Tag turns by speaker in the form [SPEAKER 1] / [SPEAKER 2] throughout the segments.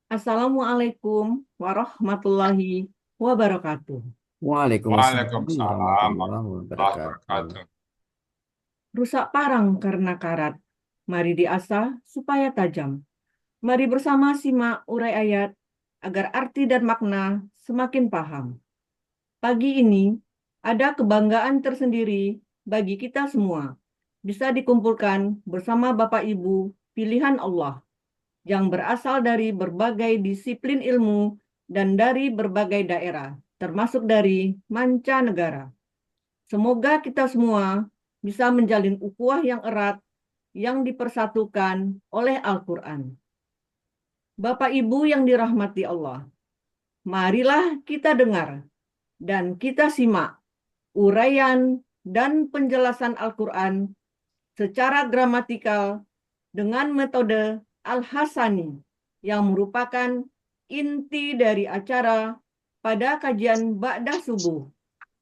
[SPEAKER 1] Assalamualaikum warahmatullahi wabarakatuh.
[SPEAKER 2] Waalaikumsalam
[SPEAKER 3] Waalaikumsalam
[SPEAKER 2] warahmatullahi
[SPEAKER 3] warahmatullahi
[SPEAKER 2] wabarakatuh.
[SPEAKER 3] wabarakatuh.
[SPEAKER 1] Rusak parang karena karat. Mari diasah supaya tajam. Mari bersama simak urai ayat agar arti dan makna semakin paham. Pagi ini ada kebanggaan tersendiri bagi kita semua. Bisa dikumpulkan bersama Bapak Ibu pilihan Allah yang berasal dari berbagai disiplin ilmu dan dari berbagai daerah, termasuk dari mancanegara. Semoga kita semua bisa menjalin ukhuwah yang erat yang dipersatukan oleh Al-Quran. Bapak Ibu yang dirahmati Allah, marilah kita dengar dan kita simak uraian dan penjelasan Al-Quran secara gramatikal dengan metode Al-Hasani yang merupakan inti dari acara pada kajian Ba'dah Subuh,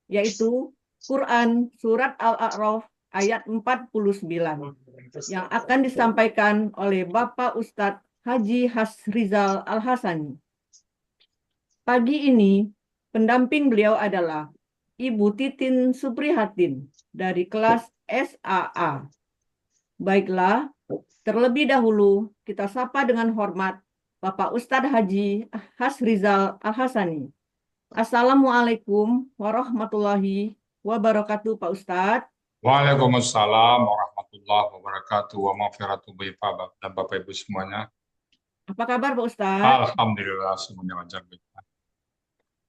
[SPEAKER 1] yaitu Quran Surat Al-A'raf ayat 49 yang akan disampaikan oleh Bapak Ustadz Haji Hasrizal Al-Hasani. Pagi ini, pendamping beliau adalah Ibu Titin Suprihatin dari kelas SAA. Baiklah, terlebih dahulu kita sapa dengan hormat Bapak Ustadz Haji Hasrizal Al-Hasani. Assalamualaikum warahmatullahi wabarakatuh, Pak Ustadz.
[SPEAKER 3] Waalaikumsalam warahmatullahi wabarakatuh. Wa maghfiratu baik dan Bapak Ibu semuanya.
[SPEAKER 1] Apa kabar, Pak Ustadz?
[SPEAKER 3] Alhamdulillah semuanya wajar.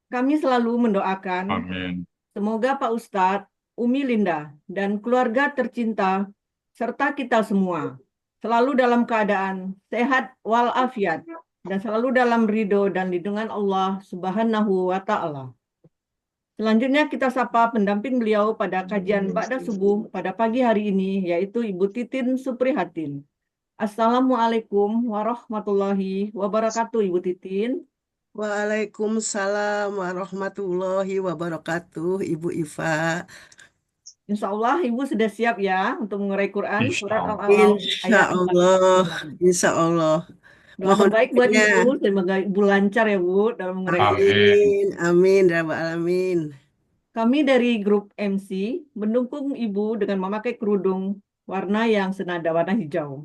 [SPEAKER 1] Kami selalu mendoakan
[SPEAKER 3] Amin.
[SPEAKER 1] semoga Pak Ustadz, Umi Linda, dan keluarga tercinta, serta kita semua, selalu dalam keadaan sehat walafiat, dan selalu dalam ridho dan lindungan Allah Subhanahu wa Ta'ala. Selanjutnya kita sapa pendamping beliau pada kajian Ba'da Subuh pada pagi hari ini, yaitu Ibu Titin Suprihatin. Assalamualaikum warahmatullahi wabarakatuh, Ibu Titin.
[SPEAKER 2] Waalaikumsalam warahmatullahi wabarakatuh, Ibu Iva.
[SPEAKER 1] Insya Allah Ibu sudah siap ya untuk mengurai Quran surat
[SPEAKER 3] Insyaallah.
[SPEAKER 1] Al-A'raf
[SPEAKER 2] Insya
[SPEAKER 1] ayat
[SPEAKER 2] Allah,
[SPEAKER 1] 49.
[SPEAKER 2] Insya Allah.
[SPEAKER 1] Doa
[SPEAKER 2] Mohon
[SPEAKER 1] terbaik buat
[SPEAKER 2] doanya.
[SPEAKER 1] Ibu, semoga Ibu lancar ya Bu dalam mengurai Quran.
[SPEAKER 3] Amin.
[SPEAKER 2] Amin, amin, Rabbal Alamin.
[SPEAKER 1] Kami dari grup MC mendukung Ibu dengan memakai kerudung warna yang senada warna hijau.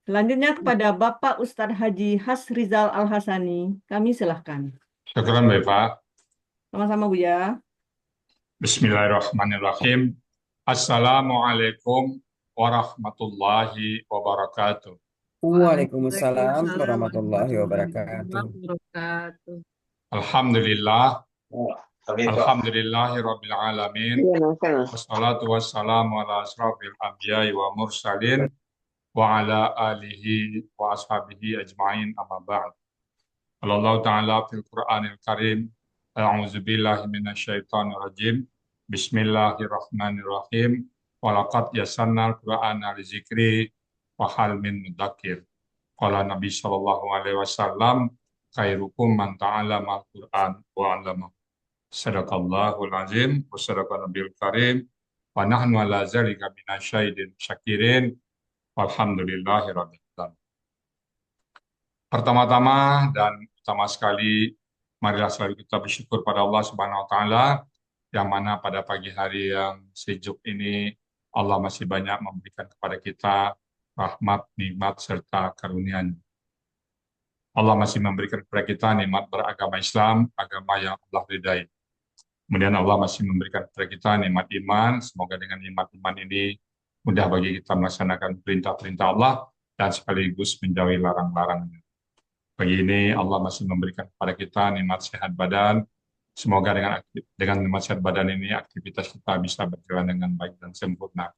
[SPEAKER 1] Selanjutnya kepada Bapak Ustadz Haji Hasrizal Al-Hasani, kami silahkan.
[SPEAKER 3] Syukran Bapak.
[SPEAKER 1] Sama-sama Bu ya.
[SPEAKER 3] Bismillahirrahmanirrahim. Assalamualaikum warahmatullahi wabarakatuh.
[SPEAKER 2] Waalaikumsalam
[SPEAKER 4] Waalaikumsalam
[SPEAKER 2] warahmatullahi wabarakatuh.
[SPEAKER 4] warahmatullahi wabarakatuh.
[SPEAKER 3] Alhamdulillah. Alhamdulillahi rabbil alamin. Wassalatu wassalamu ala asrafil anbiya'i wa mursalin wa ala alihi wa ashabihi ajma'in amma ba'd. Allah Ta'ala fil Qur'anil Karim. A'udzu billahi minasyaitonir rajim. Bismillahirrahmanirrahim. Walaqad yassarnal Qur'ana lizikri wa hal min mudzakir. Qala Nabi sallallahu alaihi wasallam, khairukum man ta'allama al-Qur'an wa 'allama. Sadaqallahul azim wa sadaqa nabiyul karim wa nahnu ala zalika minasyahidin syakirin walhamdulillahi rabbil alamin. Pertama-tama dan utama sekali, marilah selalu kita bersyukur pada Allah Subhanahu wa taala yang mana pada pagi hari yang sejuk ini Allah masih banyak memberikan kepada kita rahmat, nikmat serta karunia-Nya. Allah masih memberikan kepada kita nikmat beragama Islam, agama yang Allah ridai. Kemudian Allah masih memberikan kepada kita nikmat iman. Semoga dengan nikmat iman ini mudah bagi kita melaksanakan perintah-perintah Allah dan sekaligus menjauhi larang-larangnya. Pagi ini Allah masih memberikan kepada kita nikmat sehat badan. Semoga dengan nikmat sehat badan ini aktivitas kita bisa berjalan dengan baik dan sempurna.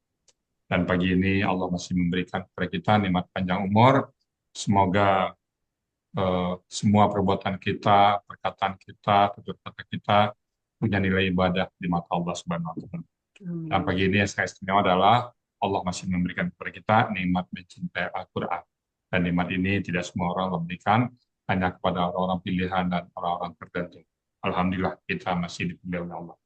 [SPEAKER 3] Dan pagi ini Allah masih memberikan kepada kita nikmat panjang umur. Semoga semua perbuatan kita, perkataan kita, tutur kata kita punya nilai ibadah di mata Allah Subhanahu wa taala. Dan pagi ini yang saya istimewa adalah Allah masih memberikan kepada kita nikmat mencintai Al-Qur'an. Dan nikmat ini tidak semua orang memberikan, hanya kepada orang-orang pilihan dan orang-orang tertentu. Alhamdulillah kita masih dipilih oleh Allah.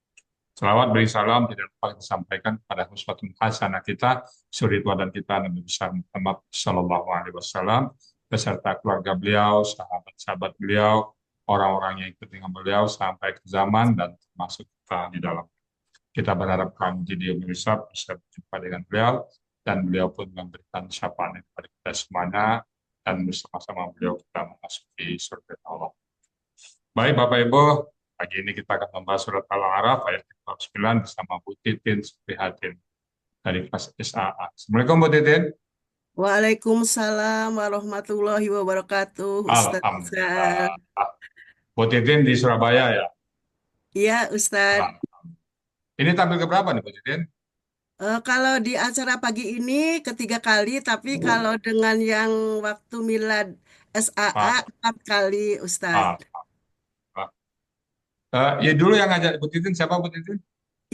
[SPEAKER 3] Salawat beri salam tidak lupa kita sampaikan kepada uswatun hasanah kita, suri teladan kita Nabi besar Muhammad Sallallahu Alaihi Wasallam, beserta keluarga beliau, sahabat-sahabat beliau, orang-orang yang ikut dengan beliau sampai ke zaman dan termasuk kita di dalam. Kita berharap kami jadi Indonesia bisa berjumpa dengan beliau dan beliau pun memberikan syafaat kepada kita semuanya dan bersama-sama beliau kita memasuki surga Allah. Baik Bapak Ibu, pagi ini kita akan membahas surat Al-A'raf ayat 9 bersama Bu Titin Suprihatin dari kelas SAA. Assalamualaikum Bu Titin.
[SPEAKER 2] Waalaikumsalam warahmatullahi wabarakatuh, Ustadz Rizal.
[SPEAKER 3] Alhamdulillah. Bu Titin di Surabaya ya.
[SPEAKER 2] Iya, Ustadz.
[SPEAKER 3] Ini tampil ke berapa nih Bu Titin?
[SPEAKER 2] Kalau di acara pagi ini ketiga kali, tapi kalau dengan yang waktu milad SAA
[SPEAKER 3] Ah,
[SPEAKER 2] 4 kali, Ustadz.
[SPEAKER 3] ah, ah. Ya dulu yang ngajak Bu Titin siapa Bu Titin?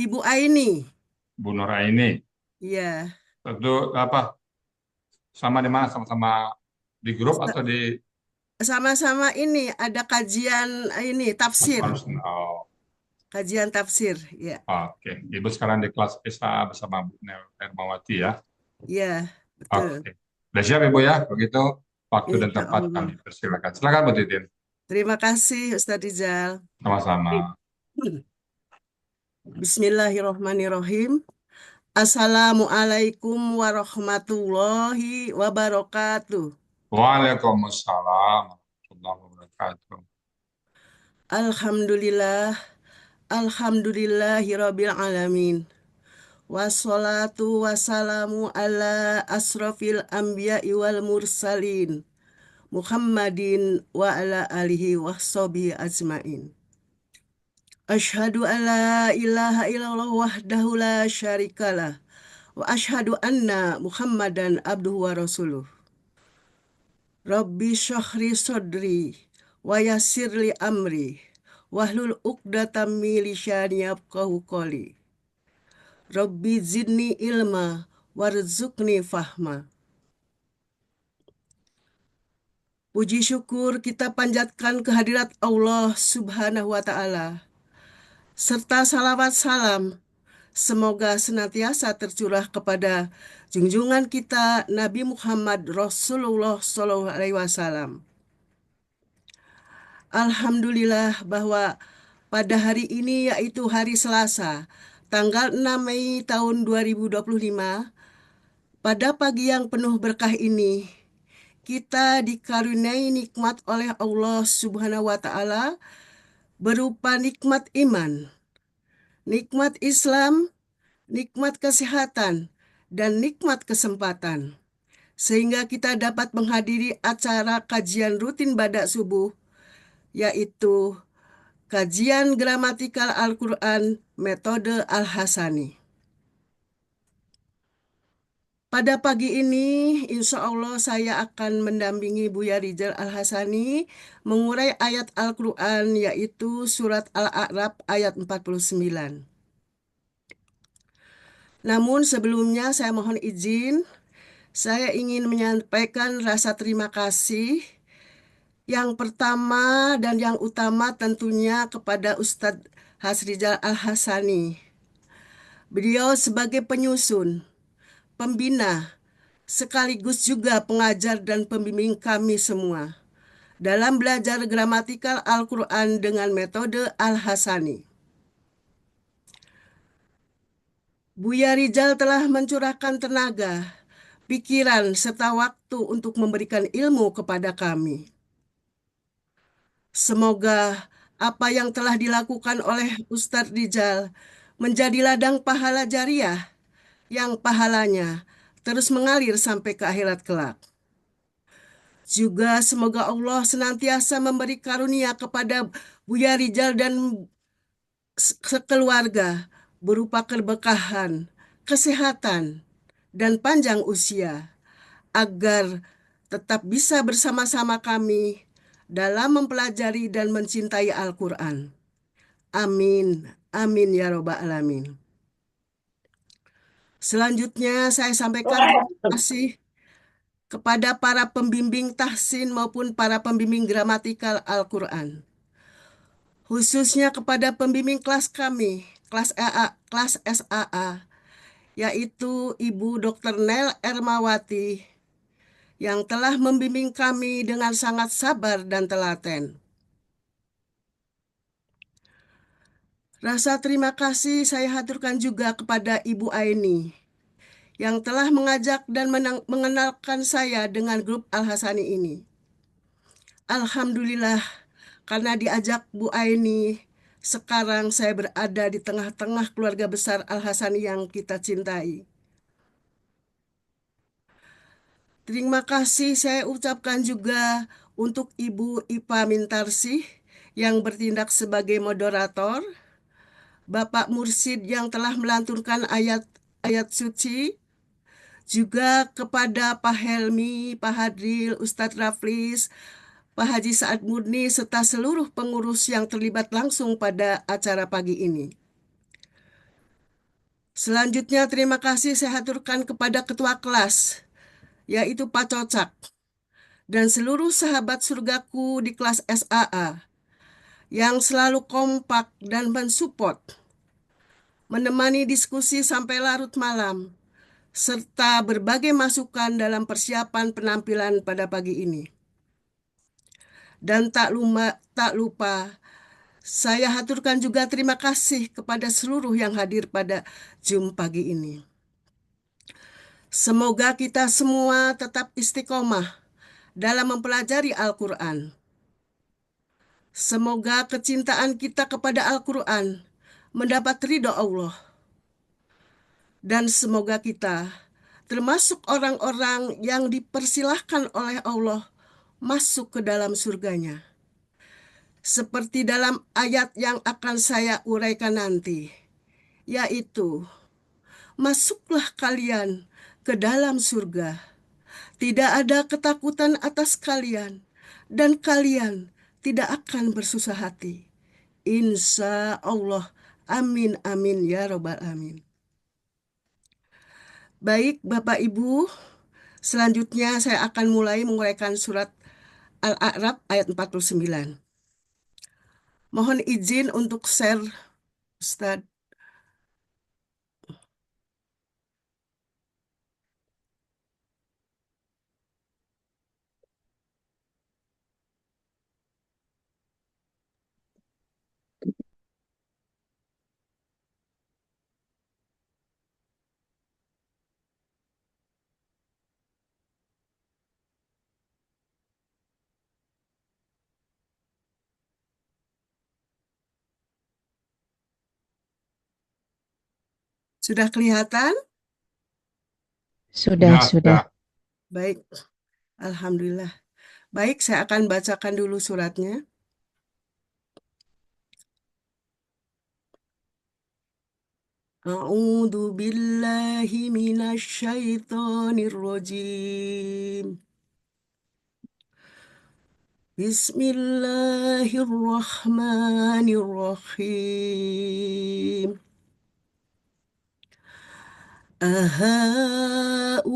[SPEAKER 2] Ibu Aini.
[SPEAKER 3] Bu Nur Aini.
[SPEAKER 2] Iya.
[SPEAKER 3] Itu apa? Sama di mana? Sama-sama di grup atau di
[SPEAKER 2] Sama-sama ini ada kajian ini tafsir.
[SPEAKER 3] harus? Oh,
[SPEAKER 2] Kajian tafsir, ya.
[SPEAKER 3] oke. Ibu sekarang di kelas SAA bersama Bu Hermawati ya.
[SPEAKER 2] Iya, betul.
[SPEAKER 3] Oke. Udah siap Ibu ya? Begitu waktu dan
[SPEAKER 2] Insya
[SPEAKER 3] tempat
[SPEAKER 2] Allah.
[SPEAKER 3] kami persilakan. Silakan Bu Titin.
[SPEAKER 2] Terima kasih, Ustadz Rizal.
[SPEAKER 3] Sama-sama.
[SPEAKER 2] Bismillahirrahmanirrahim. Assalamualaikum warahmatullahi wabarakatuh.
[SPEAKER 3] Waalaikumsalam warahmatullahi wabarakatuh.
[SPEAKER 2] Alhamdulillah, alhamdulillahirabbil alamin. Wassalatu wassalamu ala asrofil anbiya'i wal mursalin. Muhammadin wa ala alihi wahsobi ajmain. Ashhadu an la ilaha illallah wahdahu la syarikalah. Wa ashhadu anna Muhammadan abduhu wa rasuluh. Rabbi syahri sodri wa yassirli amri wahlul uqdatam min lisani yafqahu qawli. Rabbi zidni ilma warzuqni fahma. Puji syukur kita panjatkan kehadirat Allah Subhanahu wa Ta'ala, serta salawat salam semoga senantiasa tercurah kepada junjungan kita Nabi Muhammad Rasulullah SAW. Alhamdulillah bahwa pada hari ini yaitu hari Selasa, tanggal 6 Mei tahun 2025, pada pagi yang penuh berkah ini, kita dikaruniai nikmat oleh Allah Subhanahu wa Ta'ala berupa nikmat iman, nikmat Islam, nikmat kesehatan, dan nikmat kesempatan, sehingga kita dapat menghadiri acara kajian rutin badak subuh, yaitu kajian gramatikal Al-Quran metode Al-Hasani. Pada pagi ini, insya Allah saya akan mendampingi Buya Rizal Al-Hasani mengurai ayat Al-Quran, yaitu surat Al-A'raf ayat 49. Namun sebelumnya saya mohon izin, saya ingin menyampaikan rasa terima kasih yang pertama dan yang utama tentunya kepada Ustadz Hasrizal Al-Hasani. Beliau sebagai penyusun, pembina, sekaligus juga pengajar dan pembimbing kami semua dalam belajar gramatikal Al-Quran dengan metode Al-Hasani. Buya Rizal telah mencurahkan tenaga, pikiran, serta waktu untuk memberikan ilmu kepada kami. Semoga apa yang telah dilakukan oleh Ustadz Rizal menjadi ladang pahala jariah yang pahalanya terus mengalir sampai ke akhirat kelak. Juga semoga Allah senantiasa memberi karunia kepada Buya Rizal dan sekeluarga berupa keberkahan, kesehatan, dan panjang usia, agar tetap bisa bersama-sama kami dalam mempelajari dan mencintai Al-Quran. Amin, amin ya robbal alamin. Selanjutnya saya sampaikan terima kasih kepada para pembimbing tahsin maupun para pembimbing gramatikal Al-Quran. Khususnya kepada pembimbing kelas kami, kelas SAA, yaitu Ibu Dr. Nel Ermawati, yang telah membimbing kami dengan sangat sabar dan telaten. Rasa terima kasih saya haturkan juga kepada Ibu Aini yang telah mengajak dan mengenalkan saya dengan grup Al-Hasani ini. Alhamdulillah, karena diajak Bu Aini, sekarang saya berada di tengah-tengah keluarga besar Al-Hasani yang kita cintai. Terima kasih saya ucapkan juga untuk Ibu Ipa Mintarsih yang bertindak sebagai moderator, Bapak Mursid yang telah melanturkan ayat-ayat suci, juga kepada Pak Helmi, Pak Hadril, Ustadz Raflis, Pak Haji Saad Murni, serta seluruh pengurus yang terlibat langsung pada acara pagi ini. Selanjutnya, terima kasih saya haturkan kepada Ketua Kelas, yaitu Pak Cocak, dan seluruh sahabat surgaku di kelas SAA, yang selalu kompak dan mensupport, menemani diskusi sampai larut malam, serta berbagai masukan dalam persiapan penampilan pada pagi ini. Dan tak lupa, saya haturkan juga terima kasih kepada seluruh yang hadir pada Zoom pagi ini. Semoga kita semua tetap istiqomah dalam mempelajari Al-Quran. Semoga kecintaan kita kepada Al-Quran mendapat ridho Allah. Dan semoga kita termasuk orang-orang yang dipersilahkan oleh Allah masuk ke dalam surganya. Seperti dalam ayat yang akan saya uraikan nanti, yaitu, masuklah kalian ke dalam surga. Tidak ada ketakutan atas kalian, dan kalian tidak akan bersusah hati. Insya Allah. Amin, amin, ya robbal amin. Baik, Bapak Ibu, selanjutnya saya akan mulai menguraikan surat Al-A'raf ayat 49. Mohon izin untuk share, Ustadz. Sudah kelihatan?
[SPEAKER 4] Sudah,
[SPEAKER 3] Ya,
[SPEAKER 4] sudah.
[SPEAKER 2] Baik, Alhamdulillah. Baik, saya akan bacakan dulu suratnya. A'udzu billahi minasyaitonir rajim. Bismillahirrahmanirrahim. أهؤلاء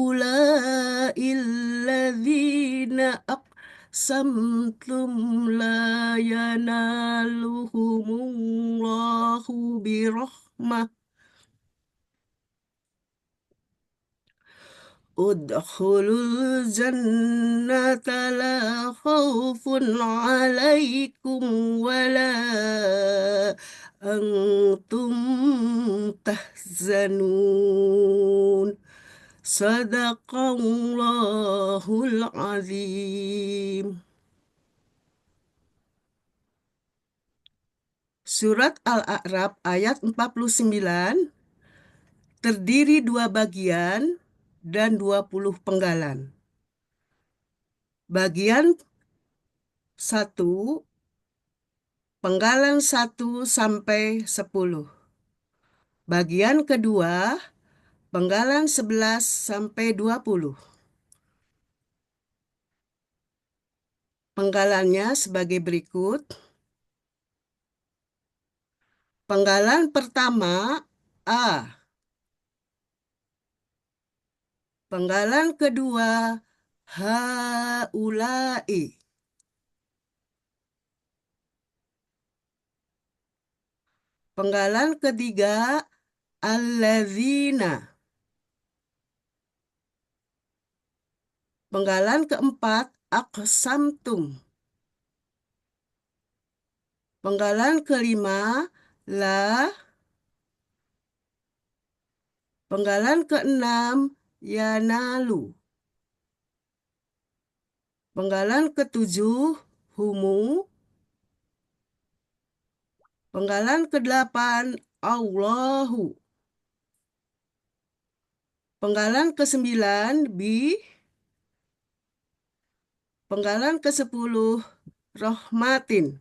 [SPEAKER 2] الذين أقسمتم لا ينالهم الله برحمة ادخلوا الجنة لا خوف عليكم ولا أنتم تحزنون Sadaqallahul azim. Surat Al-A'raf ayat 49 terdiri 2 bagian dan 20 penggalan. Bagian 1, penggalan 1 sampai 10. Bagian kedua, penggalan 11 sampai 20. Penggalannya sebagai berikut. Penggalan pertama A. Penggalan kedua haulai. Penggalan ketiga allazina. Penggalan keempat, aqsamtum. Penggalan kelima, la. Penggalan keenam, yanalu. Penggalan ketujuh, humu. Penggalan kedelapan, Allahu. Penggalan kesembilan, bi. Penggalan kesepuluh, rohmatin.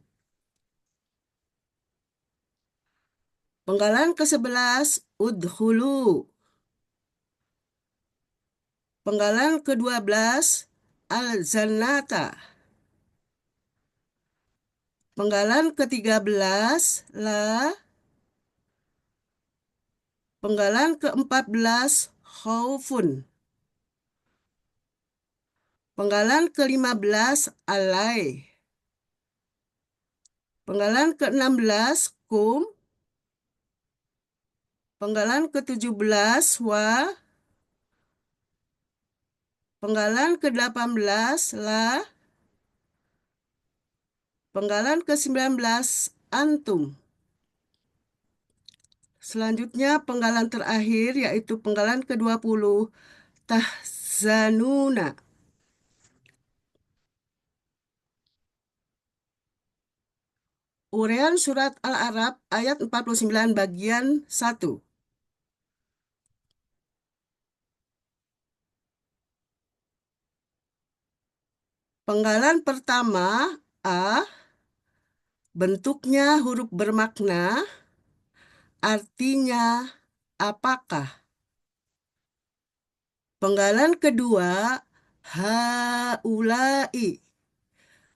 [SPEAKER 2] Penggalan kesebelas, udhulu. Penggalan kedua belas, al-jannata. Penggalan ketiga belas, la. Penggalan keempat belas, khaufun. Penggalan kelima belas, alai. Penggalan keenam belas, kum. Penggalan ketujuh belas, wa. Penggalan ke-18, la. Penggalan ke-19, antum. Selanjutnya penggalan terakhir yaitu penggalan ke-20, tahzanuna. Uraian surat Al-A'raf ayat 49 bagian 1. Penggalan pertama, a. Bentuknya huruf bermakna, artinya apakah. Penggalan kedua, haulai.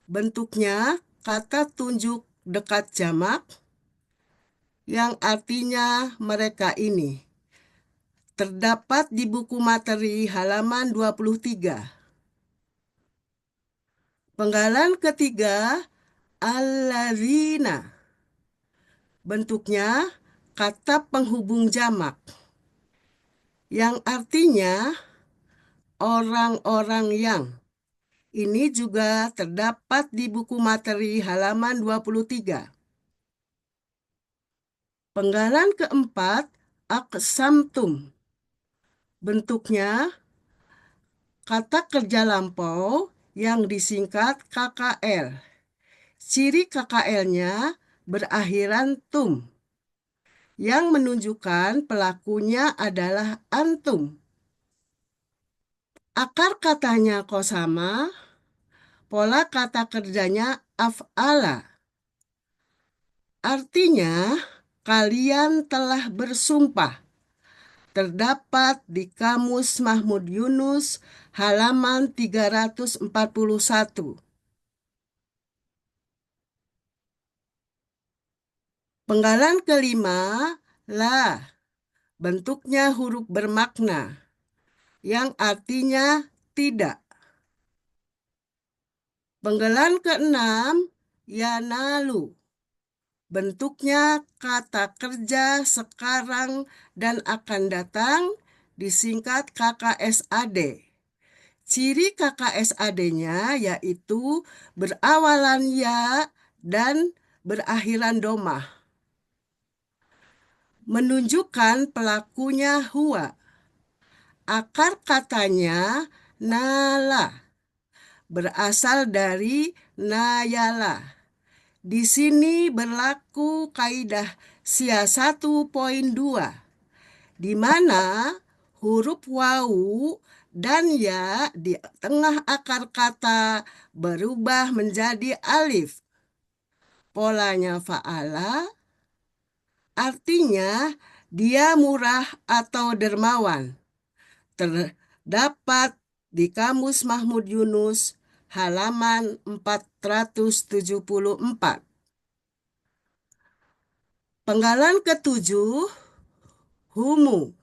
[SPEAKER 2] Bentuknya kata tunjuk dekat jamak yang artinya mereka ini. Terdapat di buku materi halaman 23. Penggalan ketiga, alladzina. Bentuknya kata penghubung jamak yang artinya orang-orang yang. Ini juga terdapat di buku materi halaman 23. Penggalan keempat, aqsamtum. Bentuknya kata kerja lampau yang disingkat KKL. Ciri KKL-nya berakhiran tum, yang menunjukkan pelakunya adalah antum. Akar katanya kosama, pola kata kerjanya af'ala. Artinya, kalian telah bersumpah. Terdapat di Kamus Mahmud Yunus halaman 341. Penggalan kelima, la. Bentuknya huruf bermakna yang artinya tidak. Penggalan keenam, yanalu. Bentuknya kata kerja sekarang dan akan datang disingkat KKSAD. Ciri KKSAD-nya yaitu berawalan ya dan berakhiran domah. Menunjukkan pelakunya huwa. Akar katanya nala, berasal dari nayala. Di sini berlaku kaidah SIA 1.2, di mana huruf wawu dan ya di tengah akar kata berubah menjadi alif. Polanya fa'ala, artinya dia murah atau dermawan. Terdapat di Kamus Mahmud Yunus halaman 474. Penggalan ketujuh, humu.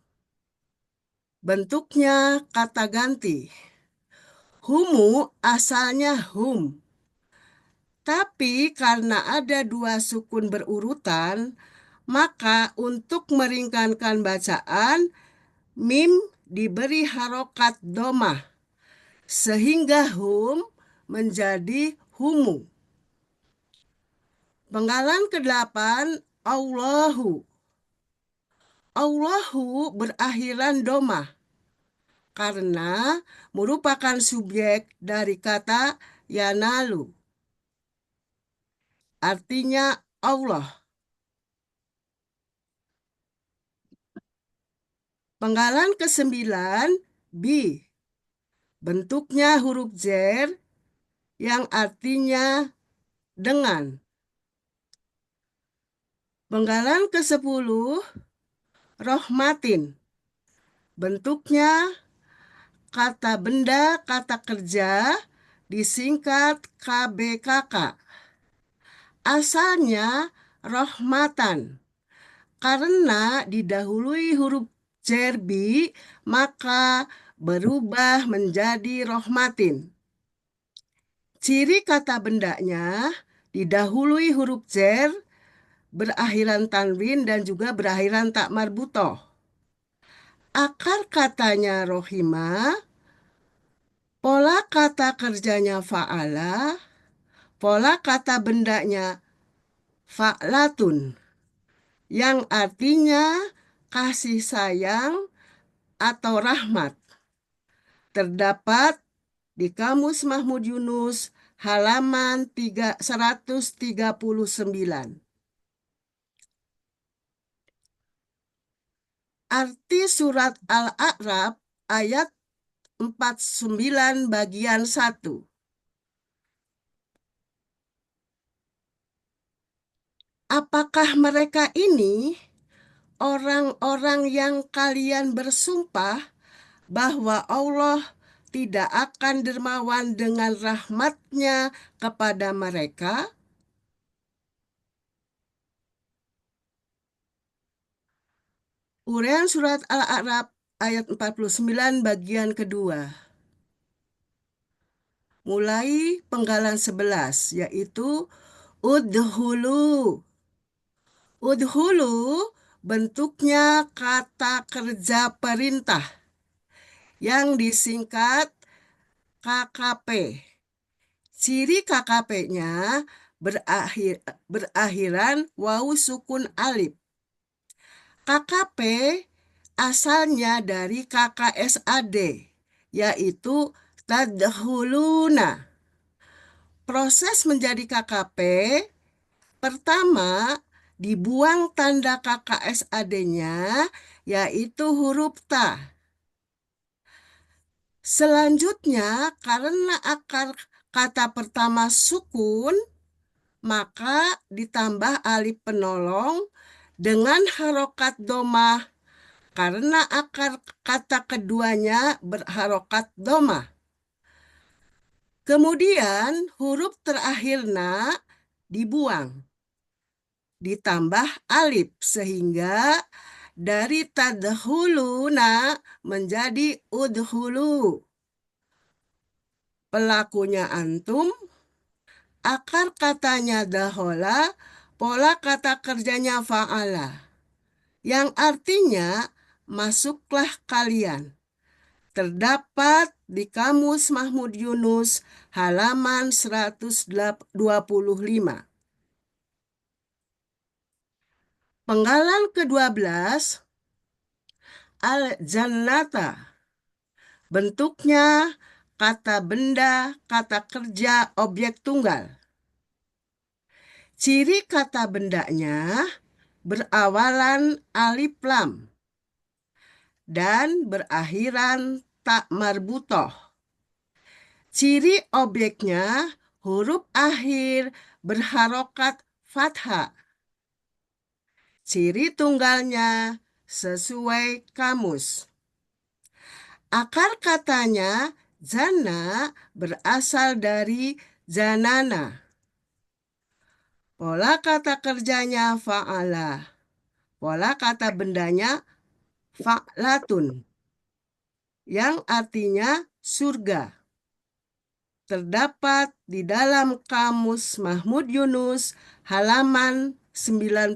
[SPEAKER 2] Bentuknya kata ganti. Humu asalnya hum. Tapi karena ada dua sukun berurutan, maka untuk meringankan bacaan, mim diberi harokat domah sehingga hum menjadi humu. Penggalan ke-8, Allahu. Allahu berakhiran domah karena merupakan subjek dari kata yanalu. Artinya Allah. Penggalan ke-9, bi. Bentuknya huruf jar yang artinya dengan. Penggalan ke-10, rohmatin. Bentuknya kata benda, kata kerja, disingkat KBKK. Asalnya rohmatan. Karena didahului huruf jerbi, maka berubah menjadi rohmatin. Ciri kata bendanya didahului huruf jer, berakhiran tanwin dan juga berakhiran tak marbutoh. Akar katanya rohima, pola kata kerjanya fa'ala, pola kata bendanya fa'latun, yang artinya kasih sayang atau rahmat. Terdapat di Kamus Mahmud Yunus halaman 139. Arti surat Al-A'raf ayat 49 bagian 1. Apakah mereka ini orang-orang yang kalian bersumpah bahwa Allah tidak akan dermawan dengan rahmatnya kepada mereka? Uraian surat Al-A'raf ayat 49 bagian kedua. Mulai penggalan 11, yaitu udhulu. Udhulu bentuknya kata kerja perintah yang disingkat KKP. Ciri KKP-nya berakhiran wawu sukun alif. KKP asalnya dari KKSAD, yaitu tadhuluna. Proses menjadi KKP, pertama dibuang tanda KKSAD-nya, yaitu huruf ta. Selanjutnya, karena akar kata pertama sukun, maka ditambah alif penolong dengan harokat domah karena akar kata keduanya berharokat domah. Kemudian huruf terakhir na dibuang, ditambah alif sehingga dari tadhuluna menjadi udhulu. Pelakunya antum, akar katanya dahola, pola kata kerjanya fa'ala, yang artinya masuklah kalian. Terdapat di Kamus Mahmud Yunus halaman 125. Penggalan ke-12, al-jannata. Bentuknya kata benda, kata kerja, objek tunggal. Ciri kata bendanya berawalan alif lam dan berakhiran tak marbutoh. Ciri objeknya huruf akhir berharokat fathah. Ciri tunggalnya sesuai kamus. Akar katanya jana berasal dari janana. Pola kata kerjanya fa'ala. Pola kata bendanya fa'latun, yang artinya surga. Terdapat di dalam Kamus Mahmud Yunus halaman 92.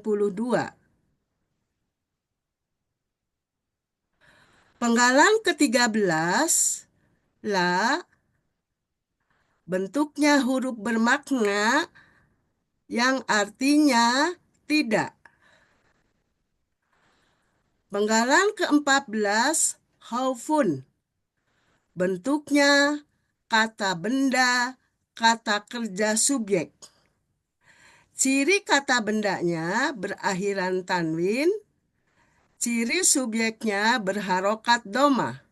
[SPEAKER 2] Penggalan ke-13, la bentuknya huruf bermakna yang artinya tidak. Penggalan ke-14, haufun. Bentuknya kata benda, kata kerja subjek. Ciri kata bendanya berakhiran tanwin, ciri subjeknya berharokat doma.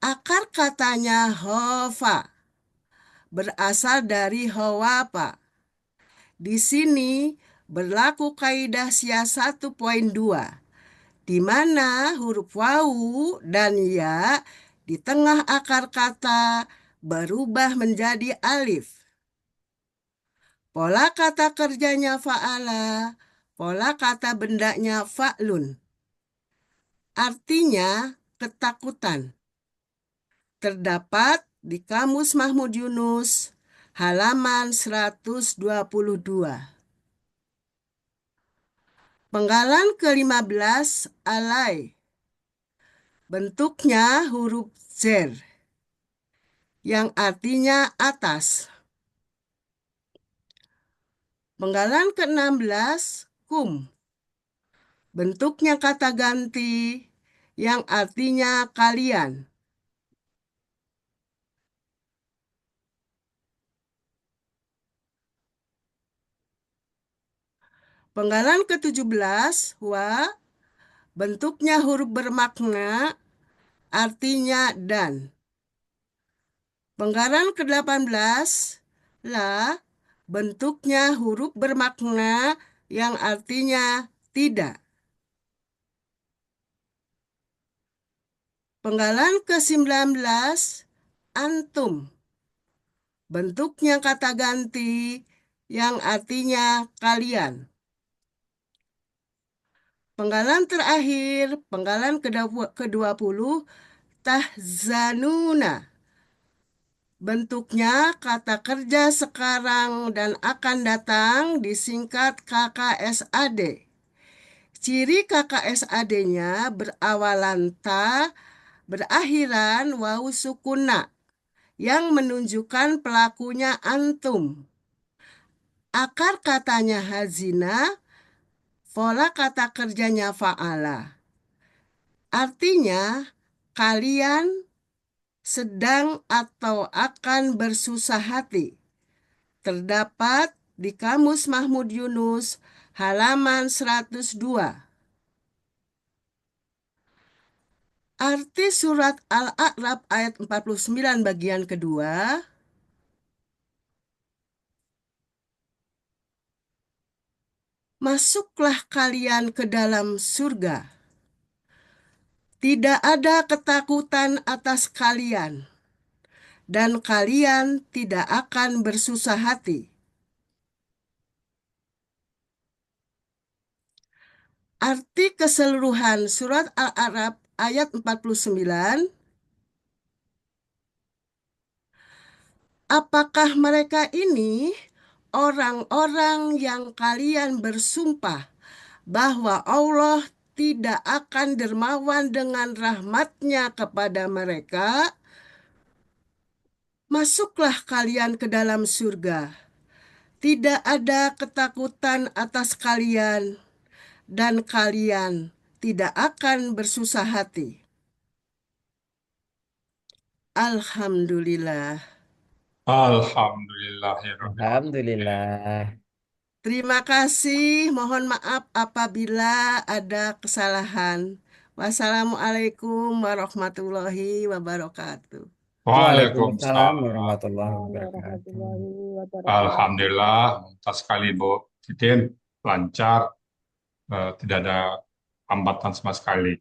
[SPEAKER 2] Akar katanya hofa, berasal dari hawapa. Di sini berlaku kaidah SIA 1.2, di mana huruf wawu dan ya di tengah akar kata berubah menjadi alif. Pola kata kerjanya fa'ala, pola kata bendanya fa'lun. Artinya ketakutan. Terdapat di Kamus Mahmud Yunus, halaman 122. Penggalan ke-15, alai. Bentuknya huruf zer, yang artinya atas. Penggalan ke-16, kum. Bentuknya kata ganti, yang artinya kalian. Penggalan ke-17, wa. Bentuknya huruf bermakna, artinya dan. Penggalan ke-18, la. Bentuknya huruf bermakna yang artinya tidak. Penggalan ke-19, antum. Bentuknya kata ganti yang artinya kalian. Penggalan terakhir, penggalan ke-20, tahzanuna. Bentuknya kata kerja sekarang dan akan datang disingkat KKSAD. Ciri KKSAD-nya berawalan ta, berakhiran wawu sukuna, yang menunjukkan pelakunya antum. Akar katanya hazina, pola kata kerjanya fa'ala. Artinya, kalian sedang atau akan bersusah hati. Terdapat di Kamus Mahmud Yunus, halaman 102. Arti surat Al-A'raf ayat 49 bagian kedua, masuklah kalian ke dalam surga. Tidak ada ketakutan atas kalian, dan kalian tidak akan bersusah hati. Arti keseluruhan surat Al-A'raf ayat 49, apakah mereka ini orang-orang yang kalian bersumpah bahwa Allah tidak akan dermawan dengan rahmat-Nya kepada mereka? Masuklah kalian ke dalam surga. Tidak ada ketakutan atas kalian, dan kalian tidak akan bersusah hati. Alhamdulillah.
[SPEAKER 3] Alhamdulillahirabbil alamin.
[SPEAKER 4] Alhamdulillah.
[SPEAKER 2] Terima kasih. Mohon maaf apabila ada kesalahan. Wassalamualaikum warahmatullahi wabarakatuh.
[SPEAKER 4] Waalaikumsalam
[SPEAKER 3] Waalaikumsalam.
[SPEAKER 4] warahmatullahi wabarakatuh.
[SPEAKER 3] Alhamdulillah, mantap sekali Bu Titin, lancar, tidak ada hambatan sama sekali.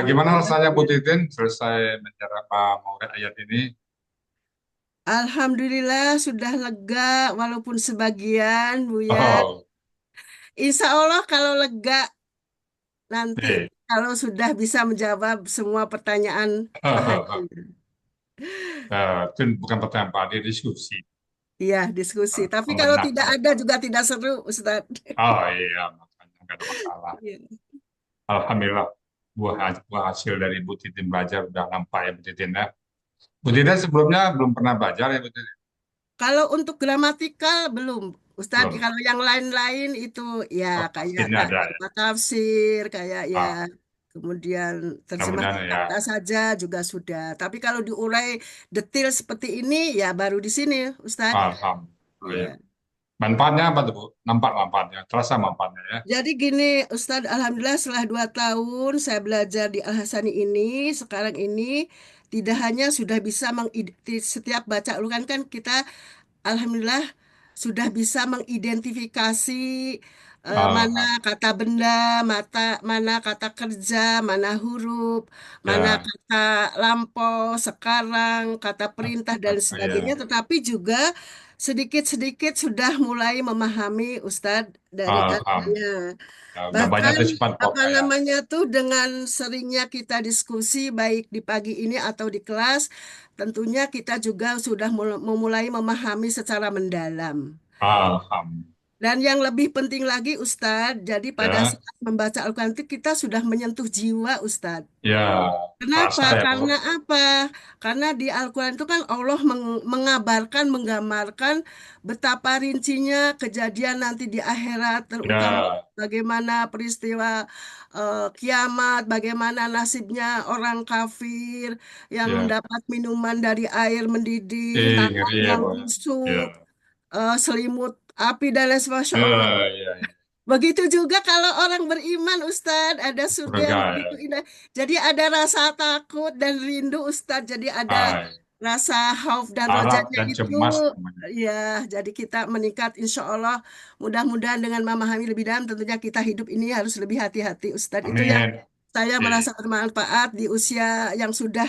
[SPEAKER 3] Gimana rasanya Bu Titin selesai mengurai ayat ini?
[SPEAKER 2] Alhamdulillah sudah lega walaupun sebagian, Buya.
[SPEAKER 3] Oh,
[SPEAKER 2] Insya Allah kalau lega nanti
[SPEAKER 3] eh.
[SPEAKER 2] kalau sudah bisa menjawab semua pertanyaan Pak Haji.
[SPEAKER 3] Itu bukan pertanyaan Pak Ade, diskusi.
[SPEAKER 2] Iya, diskusi. Tapi kalau tidak ada juga tidak seru, Ustaz.
[SPEAKER 3] Oh iya, makanya nggak ada masalah.
[SPEAKER 2] Iya.
[SPEAKER 3] Alhamdulillah, buah hasil dari Bu Titin belajar udah nampak ya Bu Titin ya. Bu Tita sebelumnya belum pernah belajar ya Bu Tita?
[SPEAKER 2] Kalau untuk gramatikal belum, Ustadz.
[SPEAKER 3] Belum.
[SPEAKER 2] Kalau yang lain-lain itu ya
[SPEAKER 3] Oh,
[SPEAKER 2] kayak
[SPEAKER 3] tafsirnya ada ya.
[SPEAKER 2] tafsir, kayak ya
[SPEAKER 3] Ah,
[SPEAKER 2] kemudian terjemahan
[SPEAKER 3] mudah-mudahan ya.
[SPEAKER 2] kata saja juga sudah. Tapi kalau diurai detail seperti ini ya baru di sini, Ustadz.
[SPEAKER 3] Paham. Oh,
[SPEAKER 2] Ya.
[SPEAKER 3] ya. Manfaatnya apa tuh Bu? Nampak manfaatnya, terasa manfaatnya ya.
[SPEAKER 2] Jadi gini, Ustadz, Alhamdulillah setelah 2 tahun saya belajar di Al Hasani ini, sekarang ini tidak hanya sudah bisa setiap baca Al-Quran kan kita Alhamdulillah sudah bisa mengidentifikasi mana
[SPEAKER 3] Alham.
[SPEAKER 2] kata benda, mana kata kerja, mana huruf, mana
[SPEAKER 3] Ya.
[SPEAKER 2] kata lampau, sekarang, kata perintah dan sebagainya.
[SPEAKER 3] Ya.
[SPEAKER 2] Tetapi juga sedikit-sedikit sudah mulai memahami Ustadz dari
[SPEAKER 3] Alham.
[SPEAKER 2] adanya.
[SPEAKER 3] Ya, udah banyak
[SPEAKER 2] Bahkan
[SPEAKER 3] tuh sifat
[SPEAKER 2] apa
[SPEAKER 3] pokok ya.
[SPEAKER 2] namanya tuh dengan seringnya kita diskusi baik di pagi ini atau di kelas, tentunya kita juga sudah memulai memahami secara mendalam.
[SPEAKER 3] Alham.
[SPEAKER 2] Dan yang lebih penting lagi Ustadz, jadi pada
[SPEAKER 3] Ya.
[SPEAKER 2] saat membaca Al-Quran itu kita sudah menyentuh jiwa Ustadz.
[SPEAKER 3] Ya.
[SPEAKER 2] Kenapa?
[SPEAKER 3] Terasa ya Bu.
[SPEAKER 2] Karena apa? Karena di Al-Quran itu kan Allah mengabarkan, menggambarkan betapa rincinya kejadian nanti di akhirat, terutama
[SPEAKER 3] Ya.
[SPEAKER 2] bagaimana peristiwa kiamat, bagaimana nasibnya orang kafir yang
[SPEAKER 3] Ya.
[SPEAKER 2] mendapat minuman dari air mendidih,
[SPEAKER 3] Ngeri
[SPEAKER 2] tanah
[SPEAKER 3] ya
[SPEAKER 2] yang
[SPEAKER 3] Bu. Ya.
[SPEAKER 2] busuk, selimut api dan lain sebagainya. Masya
[SPEAKER 3] Ya.
[SPEAKER 2] Allah.
[SPEAKER 3] Ya. Ya.
[SPEAKER 2] Begitu juga kalau orang beriman, Ustadz, ada surga
[SPEAKER 3] Surga
[SPEAKER 2] yang
[SPEAKER 3] ya.
[SPEAKER 2] begitu indah. Jadi ada rasa takut dan rindu, Ustadz. Jadi ada
[SPEAKER 3] Hai.
[SPEAKER 2] rasa khauf dan
[SPEAKER 3] Harap
[SPEAKER 2] rojanya
[SPEAKER 3] dan
[SPEAKER 2] itu.
[SPEAKER 3] cemas namanya.
[SPEAKER 2] Ya, jadi kita meningkat, insya Allah. Mudah-mudahan dengan memahami lebih dalam, tentunya kita hidup ini harus lebih hati-hati, Ustadz. Itu yang
[SPEAKER 3] Amin.
[SPEAKER 2] saya
[SPEAKER 3] Iya.
[SPEAKER 2] merasa bermanfaat di usia yang sudah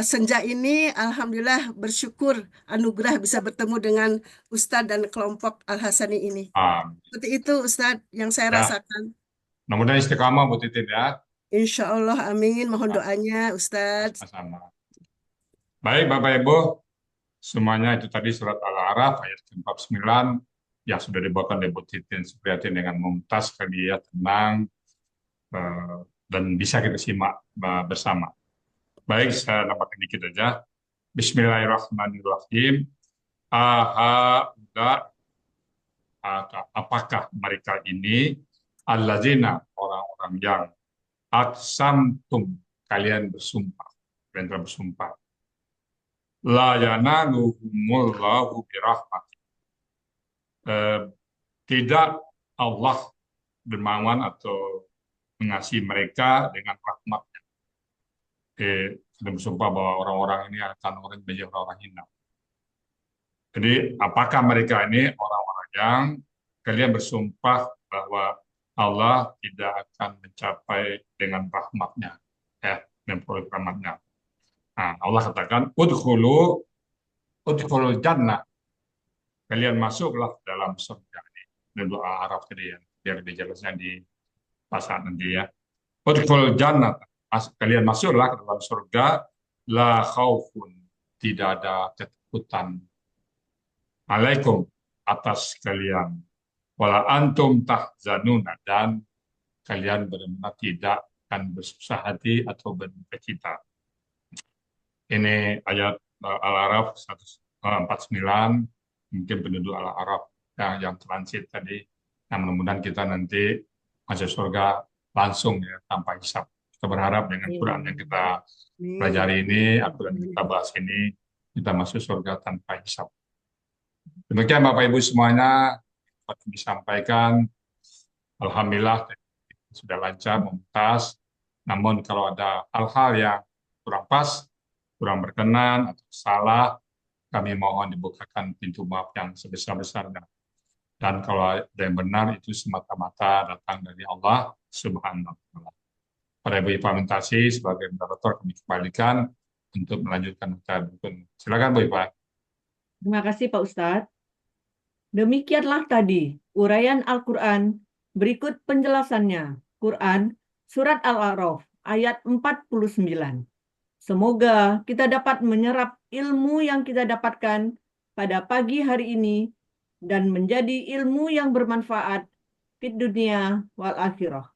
[SPEAKER 2] senja ini. Alhamdulillah bersyukur anugerah bisa bertemu dengan Ustadz dan kelompok Al-Hasani ini. Seperti itu Ustadz yang saya
[SPEAKER 3] Ya,
[SPEAKER 2] rasakan.
[SPEAKER 3] mudah-mudahan istiqamah Bu Titin ya.
[SPEAKER 2] Insya Allah amin. Mohon
[SPEAKER 3] Nah,
[SPEAKER 2] doanya Ustadz.
[SPEAKER 3] sama-sama. Baik Bapak Ibu, semuanya itu tadi surat Al-A'raf ayat 49 yang sudah dibawakan oleh Bu Titin Supriyatun dengan mumtaz kali ya, tenang, eh, dan bisa kita simak bersama. Baik, saya nambahkan dikit aja. Bismillahirrahmanirrahim. Aha, apakah mereka ini allazina, orang-orang yang aksamtum, kalian bersumpah, kalian telah bersumpah, la yanaluhumullahu birahmat, tidak Allah dermawan atau mengasihi mereka dengan rahmatnya. Kalian bersumpah bahwa orang-orang ini akan orang menjadi orang hina. Jadi apakah mereka ini orang-orang yang kalian bersumpah bahwa Allah tidak akan mencapai dengan rahmatnya, ya, dengan produk rahmatnya. Nah, Allah katakan, udkhulul jannah, kalian masuklah dalam surga ini. Ini doa Arab tadi ya, biar lebih jelasnya di pasal nanti ya. Udkhulul jannah, kalian masuklah ke dalam surga, la khaufun, tidak ada ketakutan alaikum, atas kalian, wala antum tahzanuna, dan kalian benar-benar tidak akan bersusah hati atau berduka. Ini ayat Al-A'raf 149, mungkin penduduk Al-A'raf yang transit tadi. Nah, mudah-mudahan kita nanti masuk surga langsung ya, tanpa hisab. Kita berharap dengan Quran yang kita pelajari ini, Al-Quran yang kita bahas ini, kita masuk surga tanpa hisab. Demikian Bapak Ibu semuanya dapat disampaikan. Alhamdulillah sudah lancar, mumtaz. Namun kalau ada hal-hal yang kurang pas, kurang berkenan atau salah, kami mohon dibukakan pintu maaf yang sebesar-besarnya. Dan kalau ada yang benar itu semata-mata datang dari Allah Subhanahu wa Ta'ala. Pada Ibu implementasi sebagai moderator kami kembalikan untuk melanjutkan acara berikutnya. Silakan Bu Ipa.
[SPEAKER 1] Terima kasih Pak Ustadz. Demikianlah tadi uraian Al-Quran, berikut penjelasannya. Quran, Surat Al-A'raf, ayat 49. Semoga kita dapat menyerap ilmu yang kita dapatkan pada pagi hari ini dan menjadi ilmu yang bermanfaat di dunia wal akhirah.